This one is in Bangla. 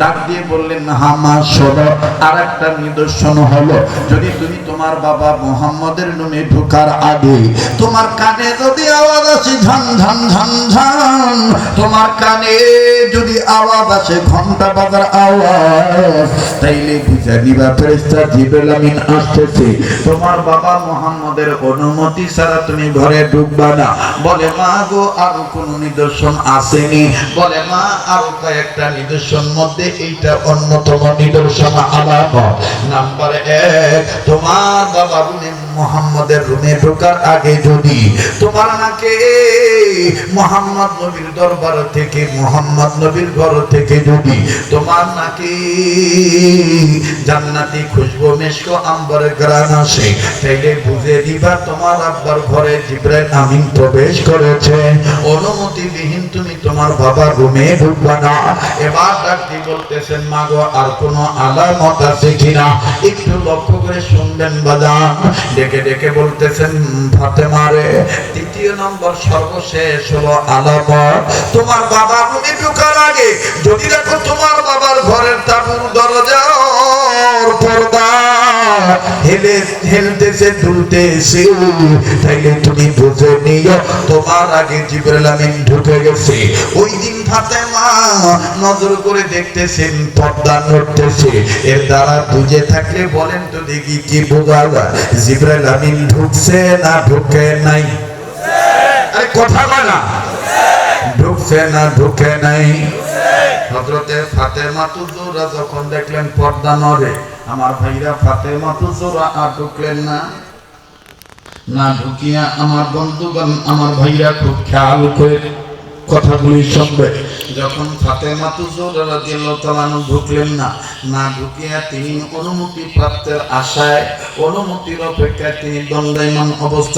ডাক দিয়ে বললেন, হ্যাঁ মা শোনো, আর একটা নিদর্শন হলো, যদি তুমি তোমার বাবা মুহাম্মদের রুমে ঢোকার আগে তোমার কানে যদি আওয়াজ আসে ঝন ঝন ঝন ঝন, তোমার কানে যদি আওয়াজ আসে ঘন্টা বাজার আওয়াজ, তাইলে বুঝে নিবা ফেরেশতা জিবরাইল আমিন আসতেছে, তোমার বাবা মুহাম্মদের অনুমতি ছাড়া তুমি ঘরে ঢুকবা না। বলে মা গো, আর কোন নিদর্শন আসেনি? বলে মা, আরো কয়েকটা নিদর্শন মধ্যে এইটা অন্যতম নিদর্শন। আলাপ নাম্বার 1, তোমার বাবা মুহাম্মদের রুমে ঢোকার আগে যদি তোমার নাকে মুহাম্মদ নবীর দরবার থেকে, মুহাম্মদ নবীর ঘর থেকে যদি তোমার নাকে জান্নাতি খুশবু মিশক আম্বরের ঘ্রাণ আসে, তাইলে বুঝে দিবা তোমার আব্বার ঘরে জিবরাইল আমিন প্রবেশ করেছে। অনুমতি বিহীন তুমি তোমার বাবার রুমে ঢুকবা না। এবার ডাক্তার বলতেছেন, মা গো, আর কোনো আলামত আছে কিনা একটু লক্ষ্য করে শুনবেন বাজান। ডেকে ডেকে বলতেছেন, ফাতেমা রে, 3 নম্বর সর্বশেষ হলো আলামত, তোমার বাবার রুমে ঢোকার আগে যদি দেখো তোমার বাবার ঘরের তাঁবুর দরজার পর্দা হেলতেছে দুলতেছে, তাইলে তুমি বুঝে নিও তোমার আগে জিবরাইল আমিন ঢুকে গেছে। ওই দিন ফাতেমা নজর করে দেখতেছেন পর্দা নড়তেছে, এর দ্বারা বুঝে থাকলে বলেন তো দেখি কি বোঝা যায়, জিবরাইল আমিন ঢুকছে না ঢুকে নাই? আরে কথা বলে না, ঢুকছে না ঢুকে নাই? হযরতে ফাতেমাতুজ জোহরা যখন দেখলেন পর্দা নড়ে, আমার ভাইরা ফাতেমাতুজ জোহরা আর ঢুকলেন না। না ঢুকিয়া আমার বন্ধুগণ, আমার ভাইরা খুব খেয়াল করে কথাগুলি শুনবে, যখন ফাতেমাতুজ জোহরা রাদিয়াল্লাহু তাআলা ঢুকলেন না, না ঢুকিয়া তিনি অনুমতি প্রাপ্তের আশায়, অনুমতির অপেক্ষায় তিনি দণ্ডায়মান অবস্থা